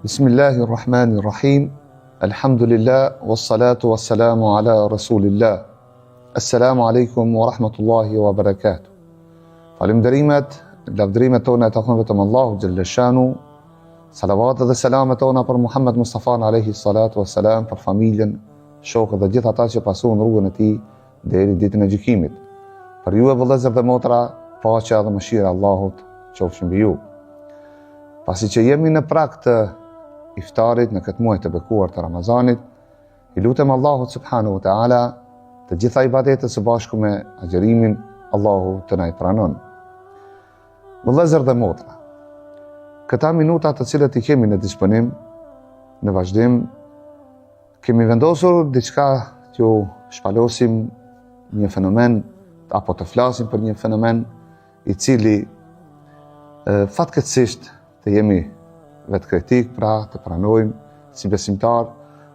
Bismillahirrahmanirrahim. Alhamdulillah, wassalatu wassalamu ala rasulillah. Assalamu alaikum wa rahmatullahi wa barakatuh. Falënderimet, lavdërimet tona takon vetëm Allahu xhalla shanu. Salavat dhe selamet tona për Muhammed Mustafa alayhi salatu wassalam, për familjen, shokët dhe gjithë ata që pasuan rrugën e tij deri ditën e gjykimit. Për ju e vëllezër dhe motra, paqja dhe mëshira e Allahut qofshin mbi ju. Pasi që jemi në prag të iftarit në këtë muaj të bekuar të Ramazanit, i lutem Allahut subhanahu wa taala të gjitha ibadetet së bashku me agjërimin, Allahu të na i pranon. Vëllezër dhe motra, këta minuta të cilët i kemi në disponim, në vazhdim, kemi vendosur diçka që shpalosim një fenomen, apo të flasim për një fenomen i cili fatkeqësisht të jemi vetë kritik, pra të pranojmë si besimtar,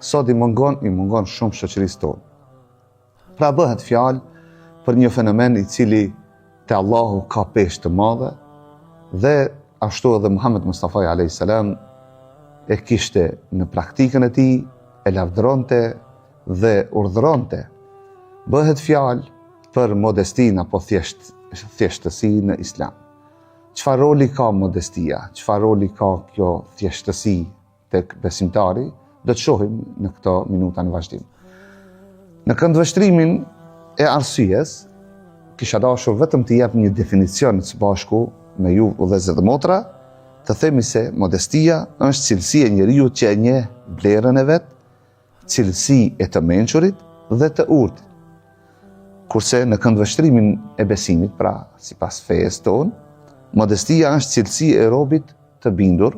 sot i mungon shumë shoqërisë tonë. Pra bëhet fjalë për një fenomen i cili te Allahu ka peshë të madhe dhe ashtu edhe Muhammed Mustafa alayhis salam e kishte në praktikën e tij, e lavdëronte dhe urdhëronte. Bëhet fjalë për modestinë apo thjeshtësi në Islam. Çfarë roli ka modestia, çfarë roli ka kjo thjeshtësi tek besimtari, do të shohim në këto minuta në vazhdim. Në këndvështrimin e arsyes, kisha dashur vetëm të jap një definicion së bashku me ju vëllezër dhe motra, të themi se modestia është cilësia e njeriu që e njeh vlerën e vet, cilësi e të mençurit dhe të urtit. Kurse në këndvështrimin e besimit, pra sipas fesë tonë, modestia është cilësi e robit të bindur,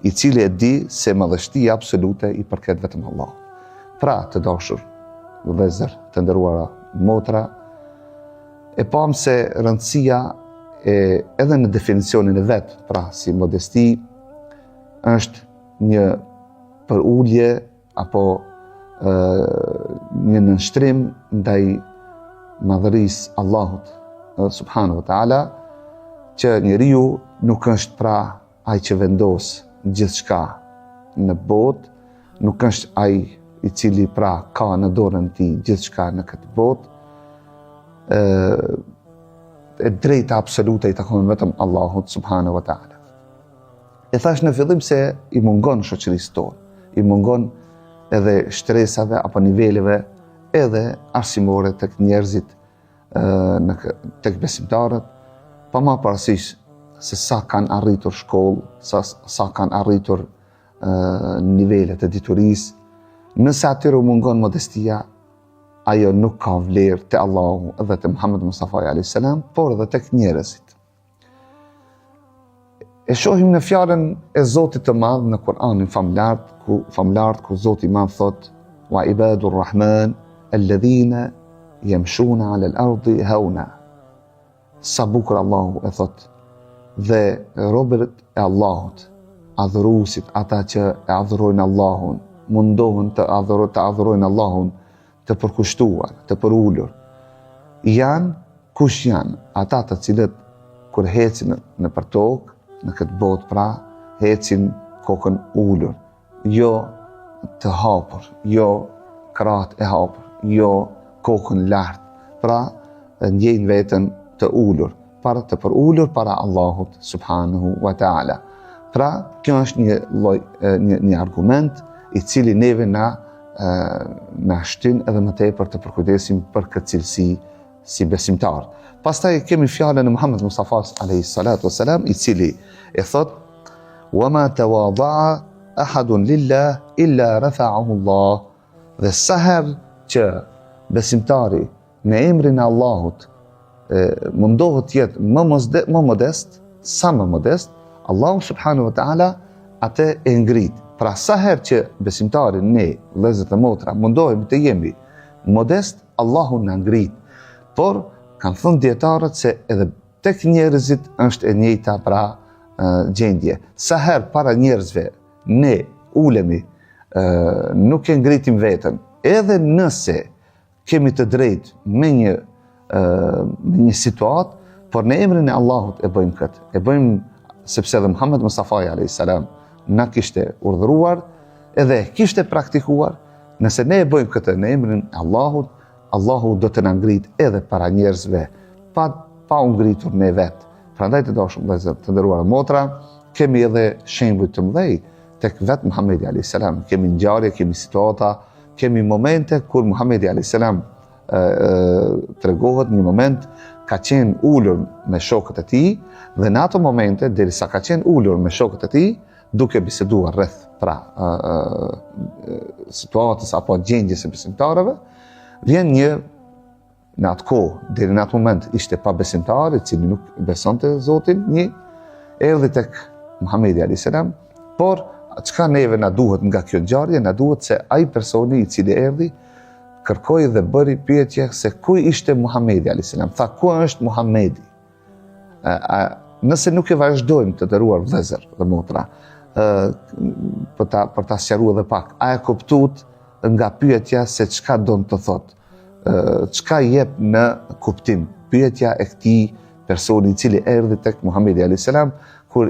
i cili e di se madhështia absolute i përket vetëm Allahut. Pra, të dashur vëllezër, të nderuara motra, e pam se rëndësia edhe në definicionin e vet, pra si modesti është një përulje apo një nënshtrim ndaj madhërisë Allahut subhanahu wa taala, që njeriu nuk është pra ai që vendos gjithçka në botë, nuk është ai i cili pra ka në dorën e tij gjithçka në këtë botë. E drejta absolute i takon vetëm Allahut subhanahu wa taala. E thash në fillim se i mungon shoqërisë tonë, i mungon edhe shtresave apo niveleve edhe arsimore tek njerëzit, tek besimtarët, pa ma parasysh se sa kanë arritur shkollë, sa kanë arritur nivelet e diturisë. Nëse atyre u mungon modestia, ajo nuk ka vlerë te Allahu edhe te Muhammed Mustafa alayhis salam, por edhe tek njerëzit. E shohim në fjalën e Zotit të Madh në Kur'anin famulart ku Zoti i Madh thot: "Wa ibadur rahman alladhina yamshuna 'ala al-ardi hauna." Sa bukur Allahu e thot, dhe robët e Allahut, adhuruesit, ata që e adhurojnë Allahun, mundohen të adhurojnë Allahun, të përkushtuar, të përulur. Kush janë? Ata të cilët kur hecin në për tokë, në këtë botë pra, hecin kokën ulur, jo të hapur, jo krahët e hapur, jo kokën lart, pra ndjejnë veten të ulur, të përulur para Allahut subhanahu wa taala. Pra, kjo është një argument i cili neve na shtyn edhe më tepër të përkujdesim për këtë cilësi si besimtar. Pastaj kemi fjalën e Muhammed Mustafa alayhi salatu wassalam, i cili e thot: "Wa ma tawadha'a ahadun lillah illa rafa'ahu Allah." Dhe sa herë që besimtari në emrin e Allahut mundohet të jetë më modest, sa më modest, Allahu subhanahu wa taala atë e ngrit. Pra sa herë që besimtari, ne, vëllezër dhe motra, mundohemi të jemi modest, Allahu na ngrit. Por kanë thënë dietarët se edhe tek njerëzit është e njëjta pra gjendje. Sa herë para njerëzve ne ulemi, nuk e ngritim veten, edhe nëse kemi të drejtë me një situatë, por në emrin e Allahut e bëjmë këtë. E bëjmë sepse edhe Muhammed Mustafa alayhis salam na kishte urdhëruar edhe kishte praktikuar, nëse ne e bëjmë këtë në emrin e Allahut, Allahu do të na ngrit edhe para njerëzve, pa u ngritur ne vetë. Prandaj të dashur vëllezër, të nderuara motra, kemi edhe shembuj të mëdhenj tek vetë Muhamedi alayhis salam. Kemi ngjarje, kemi situata, kemi momente kur Muhamedi alayhis salam tregohet një moment ka qenë ulur me shokët e tij dhe në ato momente derisa ka qenë ulur me shokët e tij duke biseduar rreth situatës apo gjendjes së besimtarëve, vjen një në atë kohë, deri në atë moment ishte pa besimtar, i cili nuk besonte Zotin, erdhi tek Muhamedi alayhis salam, por çka neve na duhet nga kjo ngjarje, na duhet se ai personi i cili erdhi kërkoi dhe bëri pyetje se ku ishte Muhamedi alayhis salam. Tha, ku është Muhamedi? Nëse nuk e vazhdojmë të nderuar vëllezër dhe motra, për ta sqaruar edhe pak, a e kuptuat nga pyetja se çka don të thotë? Çka jep në kuptim pyetja e këtij personi i cili erdhi tek Muhamedi alayhis salam, ku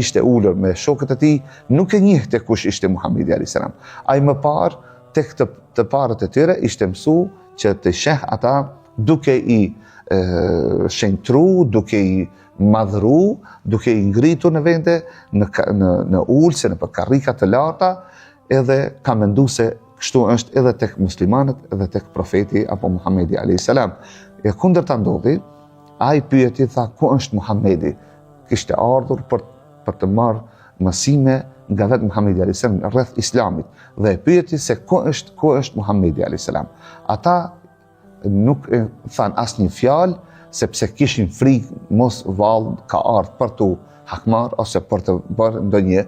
ishte ulur me shokët e tij, nuk e njihte kush ishte Muhamedi alayhis salam. Ai më parë tek të parët e tyre ishte mësu që të sheh ata duke i shenjtru, duke i madhru, duke i ngritur në vende, në ulse, në karrika të larta, edhe ka mendu se kështu është edhe tek muslimanët, edhe tek profeti apo Muhamedi alayhis salam. E kundërta ndodhi, ai pyeti, tha, ku është Muhamedi? Kishte ardhur për të marrë mësime nga vetë Muhamedi alayhis salam rreth islamit dhe e pyeti se ku është Muhamedi alayhis salam. Ata nuk than asnjë fjalë sepse kishin frikë mos vallë ka ardhur për tu hakmar ose për të bërë ndonjë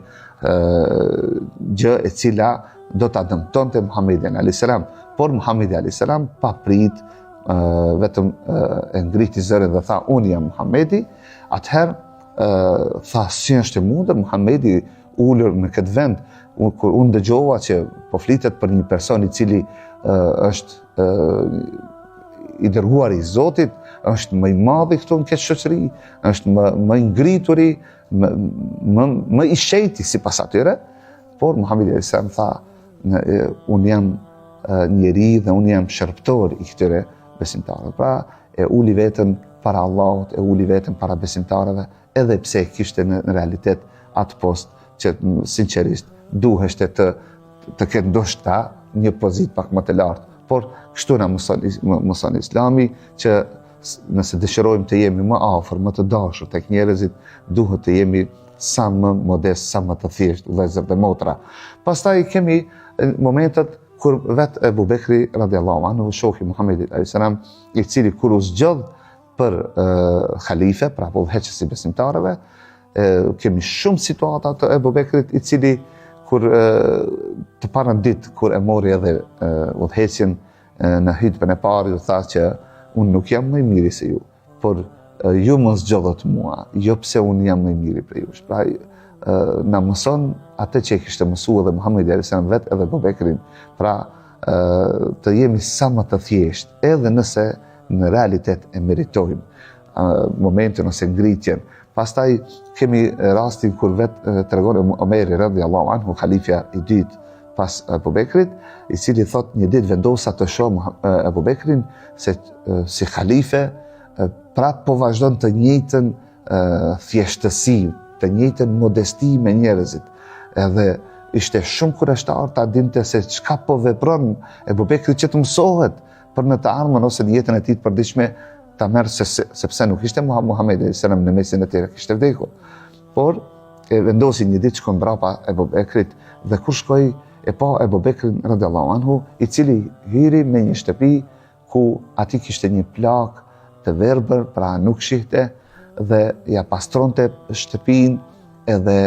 gjë e cila do ta dëmtonte Muhamedin alayhis salam. Por Muhamedi alayhis salam pa prit vetëm e ngriti zërin dhe tha, unë jam Muhamedi. Atëherë tha, si është e mundur Muhamedi ulur në këtë vend, kur unë dëgjova që po flitet për një person i cili është i dërguar i Zotit, është më i madhi këtu në këtë shoqëri, është më i ngrituri, më i shejti sipas atyre, por Muhamedi alayhis salam tha, unë jam njeri dhe unë jam shërptor i këtyre besimtarëve. Pra e uli veten para Allahut, e uli veten para besimtarëve, edhe pse kishte në realitet atë post që sinqerisht duheshte të ketë ndoshta një pozitë pak më të lartë. Por kështu na mëson Islami që nëse dëshirojmë të jemi më afër, më të dashur tek njerëzit, duhet të jemi sa më modest, sa më të thjeshtë, vëllezër dhe motra. Pastaj kemi momentet kur vetë Ebu Bekri radiallahu anhu, shoku i Muhamedit alayhis salam, i cili kur u zgjodh për khalife, pra udhëheqës i besimtarëve, kemi shumë situata të Ebu Bekrit, i cili kur të parën ditë kur e mori edhe udhëheqjen në hutbën e parë, ju tha që unë nuk jam më i miri se ju, por ju më zgjodhët mua, jo pse unë jam më i miri për jush. Pra na mëson atë që e kishte mësuar edhe Muhamedi alayhis salam vetë edhe Ebu Bekrin, pra të jemi sa më të thjesht, edhe nëse në realitet e meritojmë momentin ose ngritjen. Pastaj kemi rastin kur vetë tregon Omeri radiallahu anhu, halifja i dytë pas Ebu Bekrit, i cili thot, një ditë vendosa të shoh Ebu Bekrin se si halife, pra po vazhdon të njëjtën thjeshtësi, të njëjtën modesti me njerëzit. Edhe ishte shumë kurajshtar ta dinte se çka po vepron Ebu Bekri që të mësohet për në të ardhmen ose në jetën e tij të përditshme ta merr sepse nuk ishte Muhamedi alayhis salam në mesin e tyre, kishte vdekur. Por e vendosi një ditë shkon brapa Ebu Bekrit dhe kur shkoi e pa Ebu Bekrin radiallahu anhu, i cili hyri me një shtëpi ku ati kishte një plak të verbër, pra nuk shihte, dhe ja pastronte shtëpinë edhe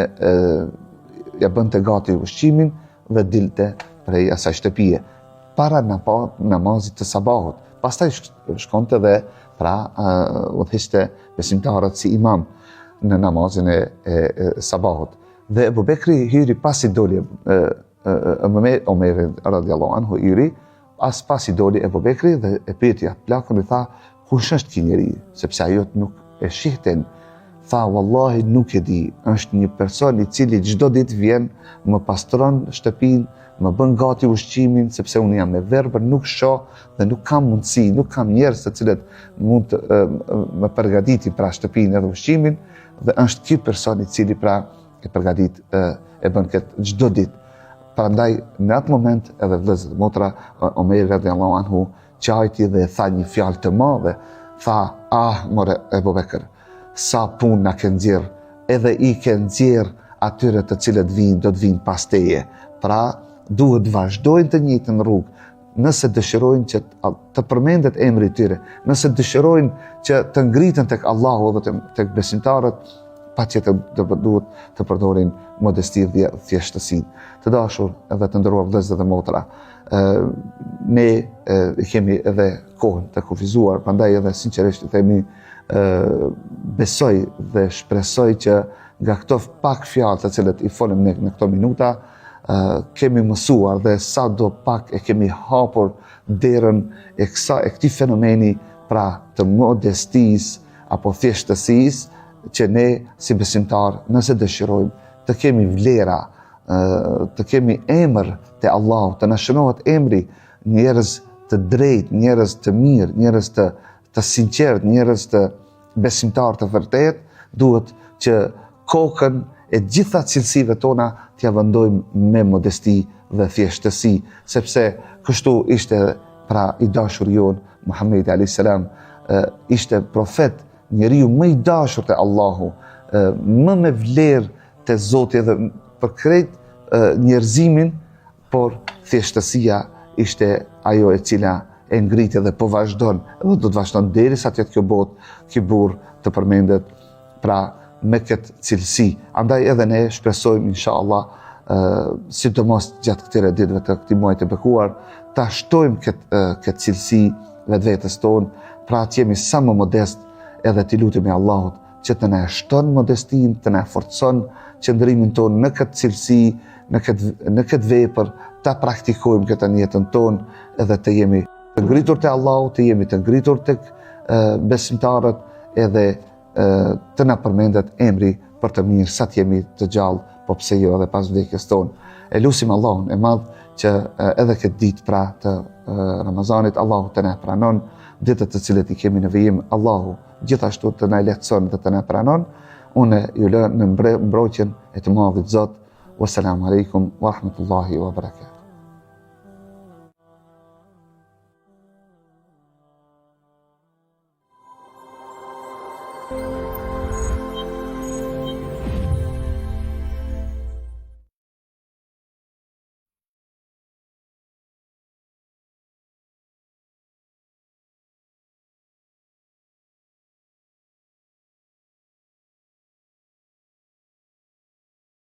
ja bënte gati ushqimin dhe dilte prej asaj shtëpie para namazit të sabahut. Pastaj shkonte dhe pra udhëhiqte besimtarët si imam në namazin e sabahut. Dhe Ebu Bekri hyri pasi doli Omeri radiallahu anhu hyri, pasi doli Ebu Bekri dhe e pyeti plakun, i tha, kush është ky njeri? Sepse ajo nuk e shihten. Tha, wallahi nuk e di, është një person i cili çdo ditë vjen, më pastron shtëpinë, më bën gati ushqimin, sepse unë jam me verbër, nuk shoh dhe nuk kam mundësi, nuk kam njerëz të cilët mund të më përgatitin pra shtëpinë edhe ushqimin, dhe është ky person i cili pra e përgatit e bën këtë çdo ditë. Prandaj në atë moment edhe vëllezër dhe motra, Omeri radiallahu anhu qajti dhe tha një fjalë të madhe, tha, more Ebu Bekër, sa punë na ke nxjerr, edhe i ke nxjerr atyre të cilët vinë, do të vinë pas teje. Pra, duhet vazhdojnë të njëjtën rrugë, nëse dëshirojnë që të përmendet emri i tyre, nëse dëshirojnë që të ngriten tek Allahu dhe tek besimtarët, patjetër duhet të përdorin modesti dhe thjeshtësinë. Të dashur edhe të nderuar vëllezër dhe motra, ne kemi edhe kohën të kufizuar, prandaj edhe sinqerisht themi, besoj dhe shpresoj që nga këto pak fjalë të cilët i folëm ne në këto minuta, kemi mësuar dhe sa do pak e kemi hapur derën e këtij fenomeni, pra të modestisë apo thjeshtësisë, që ne si besimtar, nëse dëshirojmë të kemi vlera, të kemi emër te Allahu, të na shënohet emri, njerëz të drejtë, njerëz të mirë, njerëz të sinqert, njerëz të besimtar të vërtet, duhet që kokën e gjitha cilësive tona t'ja vendojmë me modesti dhe thjeshtësi, sepse kështu ishte pra i dashur jon Muhamedi alayhis salam, ishte profet, njeriu më i dashur te Allahu, më me vlerë te Zoti dhe për krejt njerëzimin, por thjeshtësia ishte ajo e cila e ngriti dhe po vazhdon, edhe do të vazhdon derisa të jetë kjo botë, ky burr të përmendet pra me këtë cilësi. Andaj edhe ne shpresojmë inshallah, sidomos gjatë këtyre ditëve të këtij muaji të bekuar, ta shtojmë këtë cilësi vetvetes tonë, pra të jemi sa më modest, edhe t'i lutemi Allahut që të na shton modestin, të na forcon qëndrimin tonë në këtë cilësi, në këtë vepër, ta praktikojmë këtë në jetën tonë, edhe të jemi të ngritur te Allahu, të jemi të ngritur tek besimtarët, edhe të na përmendet emri për të mirë sa të jemi të gjallë, po pse jo edhe pas vdekjes tonë. E lutim Allahun e madh që edhe këtë ditë pra të Ramazanit, Allahu të na pranon, ditët të cilët i kemi në vijim, Allahu gjithashtu të na lehtëson dhe të na pranon. Unë ju lë në mbrojtjen e të madhit Zot. Wassalamu alaikum wa rahmatullahi wa barakatuh.